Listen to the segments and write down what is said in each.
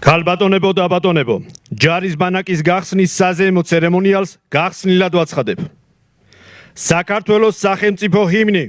ქალბატონებო და ბატონებო, ჯარის ბანაკის გახსნის საზეიმო ცერემონიალს გახსნილად ვაცხადებ. საქართველოს სახელმწიფო ჰიმნი.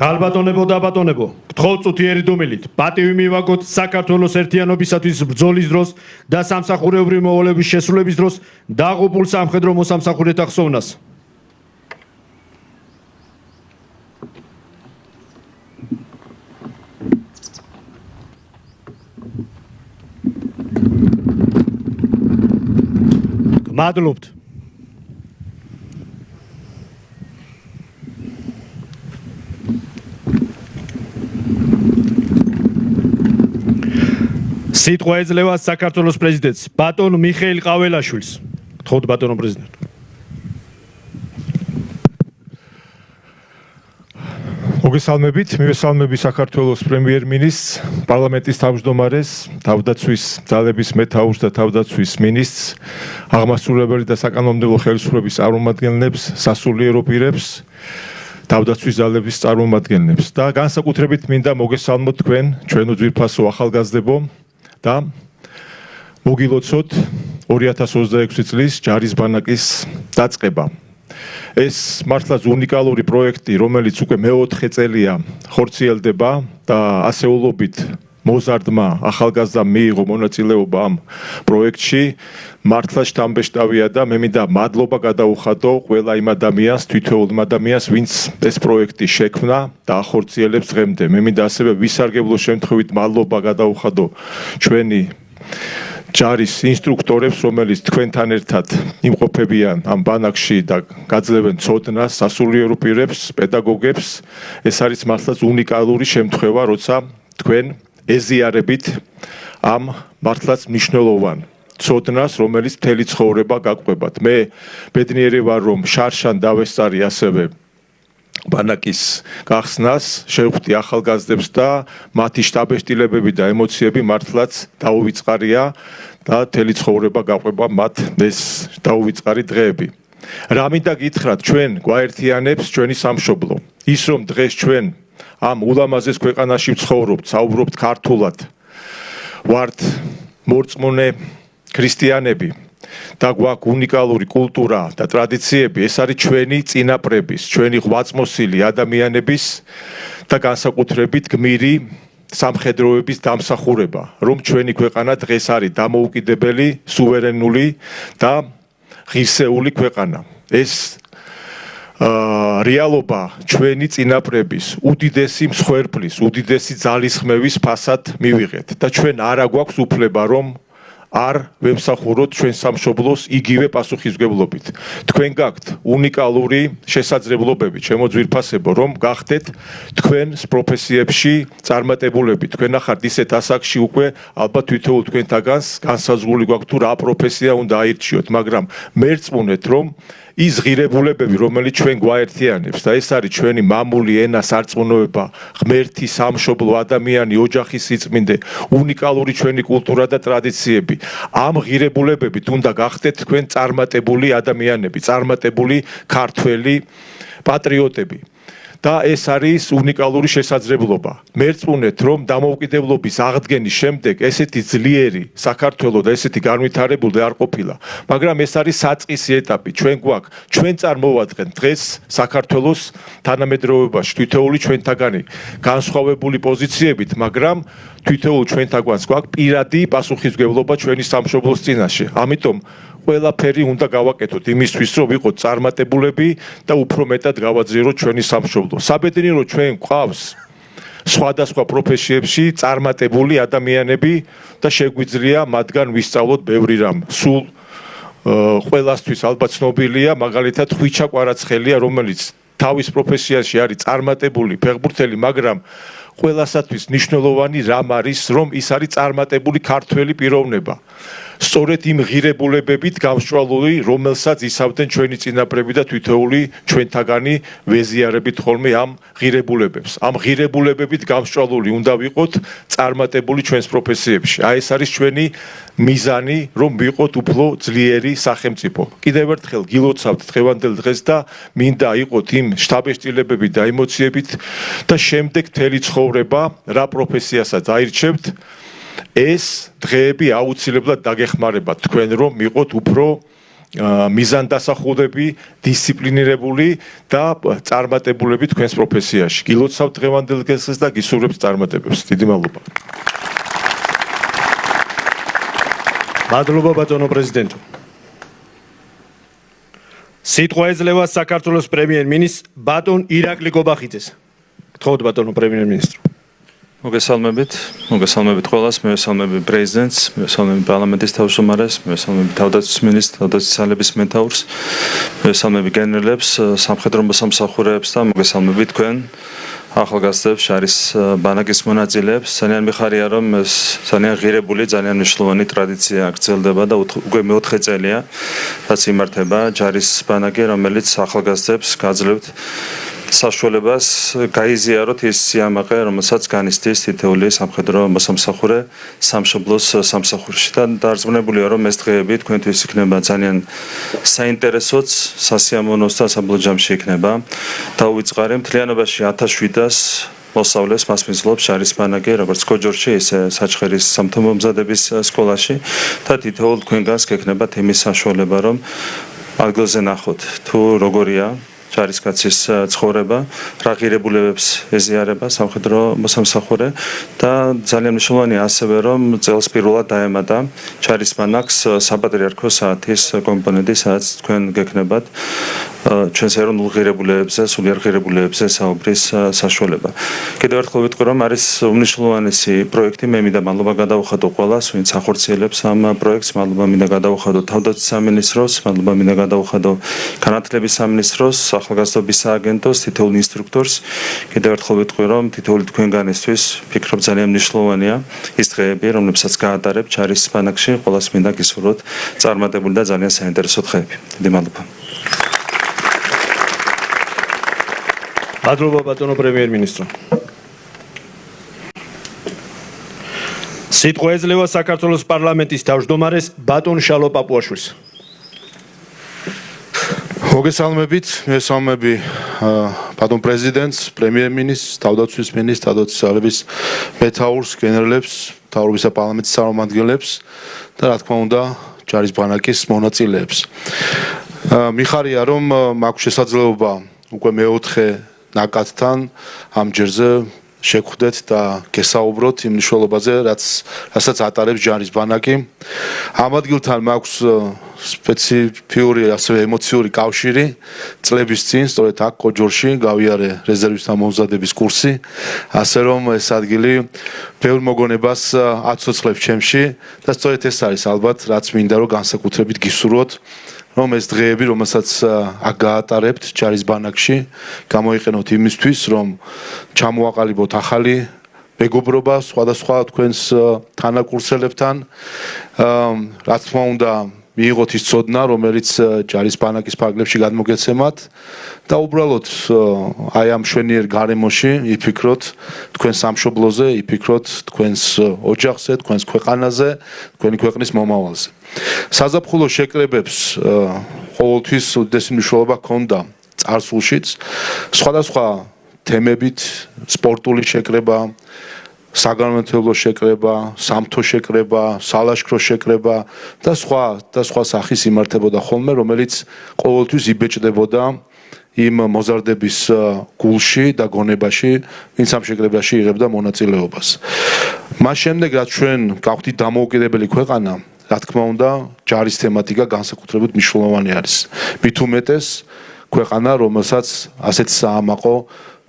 ქალბატონებო და ბატონებო, გთხოვთ წუთიერი დუმილით, პატივი მივაგოთ საქართველოს ერთიანობისათვის ბრძოლის დროს და სამსახურეობრივი მოვალეობის შესრულების დროს დაღუპულ სამხედრო მოსამსახურეთა ხსოვნას. გმადლობთ. სიტყვა ეძლევა საქართველოს პრეზიდენტს, ბატონ მიხეილ ყაველაშვილს. გთხოვთ ბატონო პრეზიდენტ. მოგესალმებით, მივესალმები საქართველოს პრემიერ-მინისტრს, პარლამენტის თავმჯდომარეს, თავდაცვის ძალების მეთაურს და თავდაცვის მინისტრს, აღმასრულებელი და საკანონმდებლო ხელისუფლების წარმომადგენლებს, სასულიერო პირებს, თავდაცვის ძალების წარმომადგენლებს და განსაკუთრებით მინდა მოგესალმოთ თქვენ, ჩვენო ძვირფასო ახალგაზრდებო და მოგილოცოთ 2026 წლის ჯარის ბანაკის დაწყება. ეს მართლაც უნიკალური პროექტი, რომელიც უკვე მე-4 წელია ხორციელდება და ასეულობით მოზარდმა ახალგაზრდამ მიიღო მონაწილეობა ამ პროექტში. მართლა შთამბეჭდავია და მე მინდა მადლობა გადაუხადო ყველა იმ ადამიანს, თითოეულ ადამიანს, ვინც ეს პროექტი შექმნა და ახორციელებს დღემდე. მე მინდა ასევე ვისარგებლო შემთხვევით მადლობა გადაუხადო ჩვენი ჯარის ინსტრუქტორებს, რომელიც თქვენთან ერთად იმყოფებიან ამ ბანაკში და გაძლევენ ცოდნას, სასულიერო პირებს, პედაგოგებს. ეს არის მართლაც უნიკალური შემთხვევა, როცა თქვენ ეზიარებით ამ მართლაც მნიშვნელოვან ცოდნას, რომელიც მთელი ცხოვრება გაგვყვებათ. მე ბედნიერი ვარ, რომ შარშან დავესწარი ასევე ბანაკის გახსნას, შევხვდი ახალგაზრდებს და მათი შთაბეჭდილებები და ემოციები მართლაც დაუვიწყარია და მთელი ცხოვრება გაყვება მათ ეს დაუვიწყარი დღეები. რა მინდა გითხრათ, ჩვენ გვაერთიანებს ჩვენი სამშობლო. ის რომ დღეს ჩვენ ამ ულამაზეს ქვეყანაში ვცხოვრობთ, საუბრობთ ქართულად, ვართ მორწმუნე ქრისტიანები და გვაქვს უნიკალური კულტურა და ტრადიციები, ეს არის ჩვენი წინაპრების, ჩვენი ღვაწმოსილი ადამიანების და განსაკუთრებით გმირი სამხედროების დამსახურება, რომ ჩვენი ქვეყანა დღეს არის დამოუკიდებელი, სუვერენული და ღირსეული ქვეყანა. ეს რეალობა ჩვენი წინაპრების უდიდესი მსხვერპლის, უდიდესი ძალისხმევის ფასად მივიღეთ და ჩვენ არ აგვაქვს უფლება, რომ არ ვემსახუროთ ჩვენ სამშობლოს იგივე პასუხისმგებლობით. თქვენ გაქვთ უნიკალური შესაძლებლობები, ჩემო ძვირფასებო, რომ გახდეთ თქვენს პროფესიებში წარმატებულები. თქვენ ახართ ისეთ ასაკში უკვე, ალბათ თვითონ თქვენთაგანს განსაზღვრული გვაქვს თუ რა პროფესია უნდა აირჩიოთ, მაგრამ მერწმუნეთ, რომ ის ღირებულებები, რომელიც ჩვენ გვაერთიანებს და ეს არის ჩვენი მამული ენა, სარწმუნოება, ღმერთი, სამშობლო, ადამიანი, ოჯახის სიწმინდე, უნიკალური ჩვენი კულტურა და ტრადიციები. ამ ღირებულებებით უნდა გახდეთ თქვენ წარმატებული ადამიანები, წარმატებული ქართველი პატრიოტები. და ეს არის უნიკალური შესაძლებლობა. მერწმუნეთ, რომ დამოუკიდებლობის აღდგენის შემდეგ ესეთი ძლიერი საქართველო და ესეთი განვითარებული არ ყოფილა, მაგრამ ეს არის საწყისი ეტაპი. ჩვენ გვაქვს, ჩვენ წარმოვადგენთ დღეს საქართველოს თანამედროვეობაში თითოეული ჩვენთაგანი განსხვავებული პოზიციებით, მაგრამ თითოეულ ჩვენთაგანს გვაქვს პირადი პასუხისმგებლობა ჩვენი სამშობლოს წინაშე. ამიტომ ყველაფერი უნდა გავაკეთოთ იმისთვის, რომ ვიყოთ წარმატებულები და უფრო მეტად გავაძლიეროთ ჩვენი სამშობლო. საბედნიეროდ ჩვენ გვყავს სხვადასხვა პროფესიებში წარმატებული ადამიანები და შეგვიძლია მათგან ვისწავლოთ ბევრი რამ. სულ ყველასთვის ალბათ ცნობილია, მაგალითად ხვიჩა კვარაცხელია, რომელიც თავის პროფესიაში არის წარმატებული ფეხბურთელი, მაგრამ ყველასათვის მნიშვნელოვანი რამ არის, რომ ის არის წარმატებული ქართველი პიროვნება. სწორედ იმ ღირებულებებით გამსჭვალული, რომელსაც ისავდნენ ჩვენი წინაპრები და თითოეული ჩვენთაგანი ვეზიარებით ხოლმე ამ ღირებულებებს. ამ ღირებულებებით გამსჭვალული უნდა ვიყოთ წარმატებული ჩვენს პროფესიებში. აი ეს არის ჩვენი მიზანი, რომ ვიყოთ უფრო ძლიერი სახელმწიფო. კიდევ ერთხელ გილოცავთ დღევანდელ დღეს და მინდა იყოთ იმ შთაბეჭდილებებით და ემოციებით და შემდეგ მთელი ცხოვრება რა პროფესიასაც აირჩევთ, ეს დღეები აუცილებლად დაგეხმარებათ თქვენ, რომ მიყოთ უფრო მიზანდასახულები, დისციპლინირებული და წარმატებულები თქვენს პროფესიაში. გილოცავთ დღევანდელ დღეს და გისურვებთ წარმატებებს. დიდი მადლობა. მადლობა ბატონო პრეზიდენტო. სიტყვა ეძლევა საქართველოს პრემიერ-მინისტრ ბატონ ირაკლი გობახიძეს. გთხოვთ ბატონო პრემიერ-მინისტრო. მოგესალმებით ყველას, მევესალმები პრეზიდენტს, მევესალმები პარლამენტის თავმჯდომარეს, მევესალმები თავდაცვის მინისტრს, თავდაცვის ძალების მეთაურს, მევესალმები გენერლებს, სამხედრო მოსამსახურეებს და მოგესალმები თქვენ ახალგაზრდებს, არის ბანაკის მონაწილეებს. ძალიან მიხარია, რომ ეს ძალიან ღირებული, ძალიან მნიშვნელოვანი ტრადიცია გრძელდება და უკვე მეოთხე წელია, რაც იმართება ჯარის ბანაკი, რომელიც ახალგაზრდებს გაძლევთ საშუალებას გაიზიაროთ ის სიამაყე, რომელსაც განიცდის თითოეული სამხედრო მოსამსახურე სამშობლოს სამსახურში. და დარწმუნებულია, რომ ეს დღეები თქვენთვის იქნება ძალიან საინტერესოც, სასიამოვნოც და საბოლოო ჯამში იქნება დაუვიწყარი. მთლიანობაში 1700 მოსავლეს მასპინძლობს ჯარის ბანაკი, როგორც კოჯორში, ისე საჩხერის სამთო-მომზადების სკოლაში და თითოეულ თქვენგანს გექნებათ იმის საშუალება, რომ ადგილზე ნახოთ თუ როგორია ჯარისკაცის ცხოვრება, რა ღირებულებებს ეზიარება სამხედრო მოსამსახურე და ძალიან მნიშვნელოვანია ასევე, რომ წელს პირველად დაემატა ჯარის ბანაკს საპატრიარქო საათის კომპონენტი, სადაც თქვენ გექნებათ ჩვენს ეროვნულ ღირებულებებზე, სულიერ ღირებულებებზე საუბრის საშუალება. კიდევ ერთხელ ვიტყვი, რომ არის უმნიშვნელოვანესი პროექტი, მე მინდა მადლობა გადავუხადო ყველას, ვინც ახორციელებს ამ პროექტს, მადლობა მინდა გადავუხადო თავდაცვის სამინისტროს, მადლობა მინდა გადავუხადო განათლების სამინისტროს, ახალგაზრდობის სააგენტოს, თითოეულ ინსტრუქტორს. კიდევ ერთხელ ვიტყვი, რომ თითოეული თქვენგანისთვის ფიქრობ ძალიან მნიშვნელოვანია ის დღეები, რომლებსაც გაატარებ ჯარის ბანაკში, ყველას მინდა გისურვოთ წარმატებული და ძალიან საინტერესო დღეები. დიდი მადლობა. მადლობა ბატონო პრემიერ-მინისტრო. სიტყვა ეძლევა საქართველოს პარლამენტის თავმჯდომარეს ბატონ შალო პაპუაშვილს. მოგესალმებით, მესალმები ბატონ პრეზიდენტს, პრემიერ-მინისტრს, თავდაცვის მინისტრს, თავდაცვის ძალების მეთაურს, გენერლებს, მთავრობისა პარლამენტის წარმომადგენლებს და რა თქმა უნდა, ჯარის ბანაკის მონაწილეებს. მიხარია, რომ მაქვს შესაძლებლობა უკვე მეოთხე ნაკადთან ამ ჯერზე შეგხვდეთ და გესაუბროთ იმ მნიშვნელობაზე, რასაც ატარებს ჯარის ბანაკი. ამ ადგილთან მაქვს სპეციფიური, ასევე ემოციური კავშირი. წლების წინ, სწორედ აქ კოჯორში გავიარე რეზერვისტთა მომზადების კურსი, ასე რომ ეს ადგილი ბევრ მოგონებას აცოცხლებს ჩემში და სწორედ ეს არის ალბათ, რაც მინდა რომ განსაკუთრებით გისურვოთ, რომ ეს დღეები, რომელსაც აქ გაატარებთ ჯარის ბანაკში, გამოიყენოთ იმისთვის, რომ ჩამოაყალიბოთ ახალი მეგობრობა სხვადასხვა თქვენს თანაკურსელებთან. რა თქმა უნდა, მიიღოთ ის ცოდნა, რომელიც ჯარის ბანაკის ფარგლებში გადმოგეცემათ და უბრალოდ აი ამ მშვენიერ გარემოში იფიქროთ თქვენ სამშობლოზე, იფიქროთ თქვენს ოჯახზე, თქვენს ქვეყანაზე, თქვენი ქვეყნის მომავალზე. საზაფხულო შეკრებებს ყოველთვის უდიდესი მნიშვნელობა ჰქონდა წარსულშიც, სხვადასხვა თემებით, სპორტული შეკრება, საგანმანათლებლო შეკრება, სამთო შეკრება, სალაშქრო შეკრება და სხვა სახის იმართებოდა ხოლმე, რომელიც ყოველთვის იბეჭდებოდა იმ მოზარდების გულში და გონებაში, ვინც ამ შეკრებაში იღებდა მონაწილეობას. მას შემდეგ, რაც ჩვენ გავხდით დამოუკიდებელი ქვეყანა, რა თქმა უნდა, ჯარის თემატიკა განსაკუთრებით მნიშვნელოვანი არის. მით უმეტეს ქვეყანა, რომელსაც ასეთ საამაყო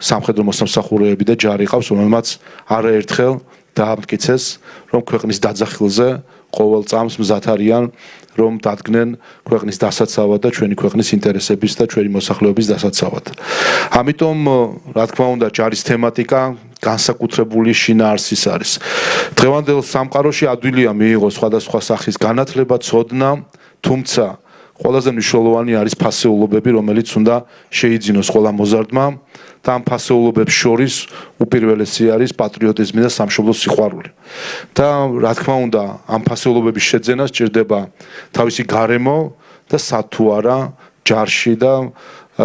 სამხედრო მოსამსახურეები და ჯარი ყავს, რომელმაც არაერთხელ დაამტკიცეს, რომ ქვეყნის დაძახილზე ყოველ წამს მზად არიან, რომ დადგნენ ქვეყნის დასაცავად და ჩვენი ქვეყნის ინტერესების და ჩვენი მოსახლეობის დასაცავად. ამიტომ, რა თქმა უნდა, ჯარის თემატიკა განსაკუთრებული შინაარსის არის. დღევანდელ სამყაროში ადვილია მიიღოს სხვადასხვა სახის განათლება, ცოდნა, თუმცა ყველაზე მნიშვნელოვანი არის ფასეულობები, რომელიც უნდა შეიძინოს ყველა მოზარდმა და ამ ფასეულობებს შორის უპირველესი არის პატრიოტიზმი და სამშობლოს სიყვარული. და რა თქმა უნდა, ამ ფასეულობების შეძენა სჭირდება თავისი გარემო და სად თუ არა ჯარში და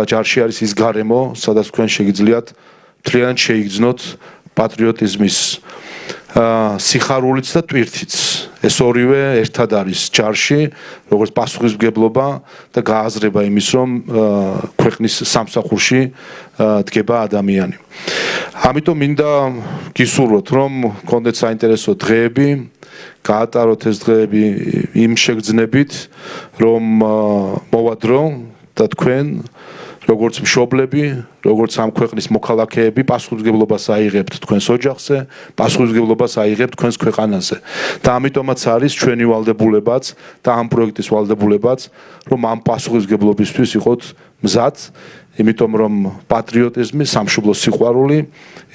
ჯარში არის ის გარემო, სადაც თქვენ შეგიძლიათ მთლიანად შეიგრძნოთ პატრიოტიზმის სიხარულიც და ტვირთიც. ეს ორივე ერთად არის ჯარში, როგორც პასუხისმგებლობა და გააზრება იმის, რომ ქვეყნის სამსახურში დგება ადამიანი. ამიტომ მინდა გისურვოთ, რომ გქონდეთ საინტერესო დღეები, გაატაროთ ეს დღეები იმ შეგრძნებით, რომ მოვა დრო და თქვენ როგორც მშობლები, როგორც ამ ქვეყნის მოქალაქეები, პასუხისმგებლობას აიღებთ თქვენს ოჯახზე, პასუხისმგებლობას აიღებთ თქვენს ქვეყანაზე. და ამიტომაც არის ჩვენი ვალდებულებაც და ამ პროექტის ვალდებულებაც, რომ ამ პასუხისმგებლობისთვის იყოთ მზად, იმიტომ რომ პატრიოტიზმი, სამშობლოს სიყვარული,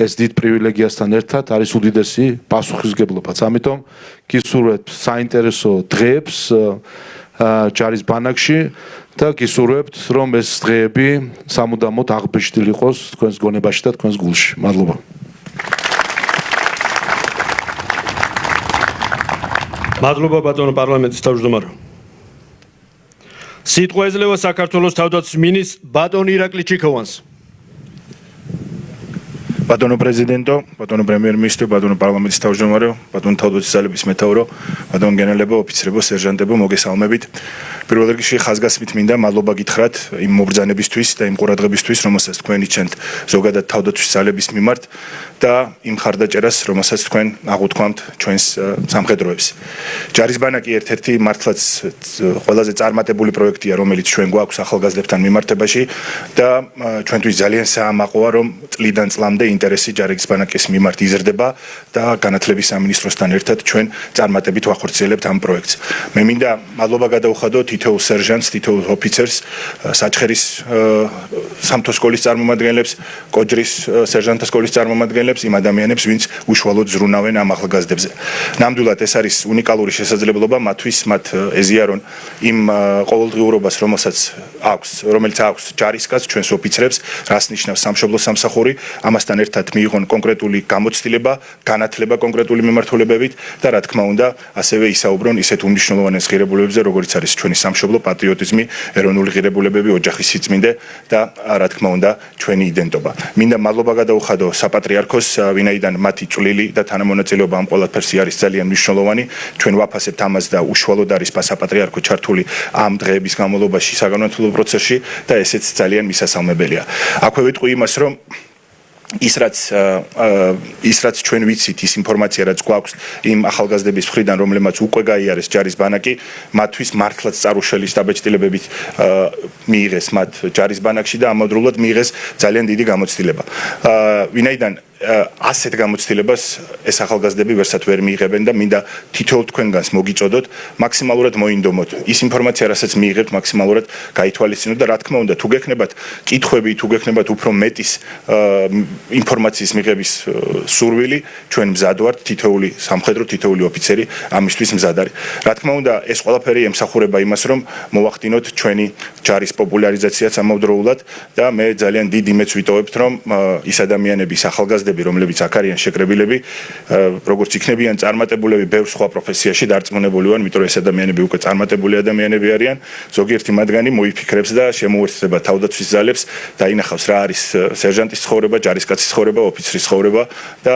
ეს დიდ პრივილეგიასთან ერთად არის უდიდესი პასუხისმგებლობაც. ამიტომ გისურვებთ საინტერესო დღეებს ჯარის ბანაკში და გისურვებთ, რომ ეს დღეები სამუდამოდ აღბეჭდილი იყოს თქვენს გონებაში და თქვენს გულში. მადლობა. მადლობა ბატონო პარლამენტის თავმჯდომარე. სიტყვა ეძლევა საქართველოს თავდაცვის მინისტრს ბატონ ირაკლი ჩიქოვანს. ბატონო პრეზიდენტო, ბატონო პრემიერ-მინისტრო, ბატონო პარლამენტის თავმჯდომარე, ბატონო თავდაცვის ძალების მეთაურო, ბატონო გენერალებო, ოფიცრებო, სერჟანტებო, მოგესალმებით. პირველ რიგში ხაზგასმით მინდა მადლობა გითხრათ იმ მობრძანებისთვის და იმ ყურადღებისთვის, რომელსაც თქვენ იჩენთ ზოგადად თავდაცვის ძალების მიმართ და იმ ხარდაჭერას, რომელსაც თქვენ აღუთქვამთ ჩვენს სამხედროებს. ჯარის ბანაკი ერთ-ერთი მართლაც ყველაზე წარმატებული პროექტია, რომელიც ჩვენ გვაქვს ახალგაზრდებთან მიმართებაში და ჩვენთვის ძალიან საამაყოა, რომ წლიდან წლამდე ინტერესი ჯარის ბანაკის მიმართ იზრდება და განათლების სამინისტროსთან ერთად ჩვენ წარმატებით ვახორციელებთ ამ პროექტს. მე მინდა მადლობა გადაუხადო თითოეულ სერჟანტს, თითოეულ ოფიცერს, საჩხერის სამთო სკოლის წარმომადგენლებს, კოჯრის სერჟანტთა სკოლის წარმომადგენლებს, იმ ადამიანებს, ვინც უშუალოდ ზრუნავენ ამ ახალგაზრდებზე. ნამდვილად ეს არის უნიკალური შესაძლებლობა მათთვის, მათ ეზიარონ იმ ყოველდღიურობას, რომელიც აქვს ჯარისკაცს, ჩვენს ოფიცრებს, რას ნიშნავს სამშობლოს სამსახური, ამასთან ერთად მიიღონ კონკრეტული გამოცდილება, განათლება კონკრეტული მიმართულებებით და რა თქმა უნდა, ასევე ისაუბრონ ისეთ უმნიშვნელოვანეს ღირებულებებზე, როგორიც არის ჩვენი სამშობლო, პატრიოტიზმი, ეროვნული ღირებულებები, ოჯახის სიწმინდე და რა თქმა უნდა, ჩვენი იდენტობა. მინდა მადლობა გადაუხადო საპატრიარქოს, ვინაიდან მათი წვლილი და თანამონაწილეობა ამ ყველაფერში არის ძალიან მნიშვნელოვანი. ჩვენ ვაფასებთ ამას და უშუალოდ არის საპატრიარქო ჩართული ამ დღეების განმავლობაში საგანმანათლებლო პროცესში და ესეც ძალიან მისასალმებელია. აქვე ვიტყვი იმას, რომ ის რაც ჩვენ ვიცით, ის ინფორმაცია რაც გვაქვს იმ ახალგაზრდების მხრიდან, რომლებმაც უკვე გაიარეს ჯარის ბანაკი, მათთვის მართლაც წარუშელი შტაბეჭდილებებით მიიღეს მათ ჯარის ბანაკში და ამავდროულად მიიღეს ძალიან დიდი გამოცდილება. ვინაიდან ასეთ გამოცდილებას ეს ახალგაზრდები ვერსად ვერ მიიღებენ და მინდა თითოეულ თქვენგანს მოგიწოდოთ მაქსიმალურად მოინდომოთ ის ინფორმაცია, რასაც მიიღებთ, მაქსიმალურად გაითვალისწინოთ და რა თქმა უნდა, თუ გექნებათ კითხვები, თუ გექნებათ უფრო მეტის ინფორმაციის მიღების სურვილი, ჩვენ მზად ვართ, თითოეული სამხედრო, თითოეული ოფიცერი ამისთვის მზად არის. რა თქმა უნდა, ეს ყველაფერი ემსახურება იმას, რომ მოვახდინოთ ჩვენი ჯარის პოპულარიზაციაც ამავდროულად და მე ძალიან დიდ იმედს ვიტოვებთ, რომ ის ადამიანები, ის ახალგაზრდები, რომლებიც აქ არიან შეკრებილები, როგორც იქნებიან წარმატებულები ბევრ სხვა პროფესიაში დარწმუნებული ვარ, იმიტომ რომ ეს ადამიანები უკვე წარმატებული ადამიანები არიან, ზოგიერთი მათგანი მოიფიქრებს და შემოერთდება თავდაცვის ძალებს და ინახავს რა არის სერჟანტის ცხოვრება, ჯარისკაცის ცხოვრება, ოფიცრის ცხოვრება და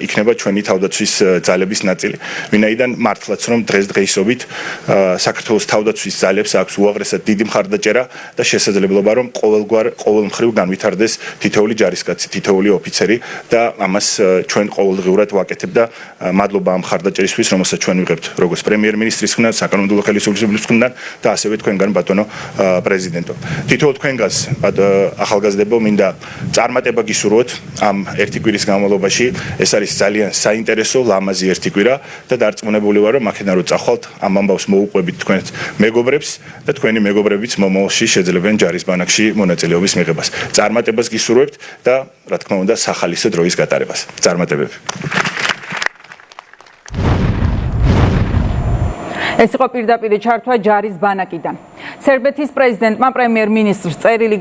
იქნება ჩვენი თავდაცვის ძალების ნაწილი. ვინაიდან მართლაც რომ დღესდღეობით საქართველოს თავდაცვის ძალებს აქვს უაღრესად დიდი მხარდაჭერა და შესაძლებლობა რომ ყოველმხრივ განვითარდეს თითოეული ჯარისკაცი, თითოეული ოფიცერი და ამას ჩვენ ყოველდღიურად ვაკეთებთ და მადლობა ამ მხარდაჭერისთვის, რომელსაც ჩვენ ვიღებთ როგორც პრემიერ-მინისტრის მხრიდან, საკანონმდებლო ხელისუფლების მხრიდან და ასევე თქვენგან ბატონო პრეზიდენტო. თითოეულ თქვენგანს ახალგაზრდებო მინდა წარმატება გისურვოთ ამ ერთი კვირის განმავლობაში. ეს არის ძალიან საინტერესო, ლამაზი ერთი კვირა და დარწმუნებული ვარ, რომ აქედან რო წახვალთ, ამ ამბავს მოუყვებით თქვენს მეგობრებს და თქვენი მეგობრებიც მომავალში შეძლებენ ჯარის ბანაკში მონაწილეობის მიღებას. წარმატებას გისურვებთ და რა თქმა უნდა, სახალისო დროის გატარებას. წარმატებები. ეს იყო პირდაპირ ჩართვა ჯარის ბანაკიდან. სერბეთის პრეზიდენტმა პრემიერ-მინისტრს წერილი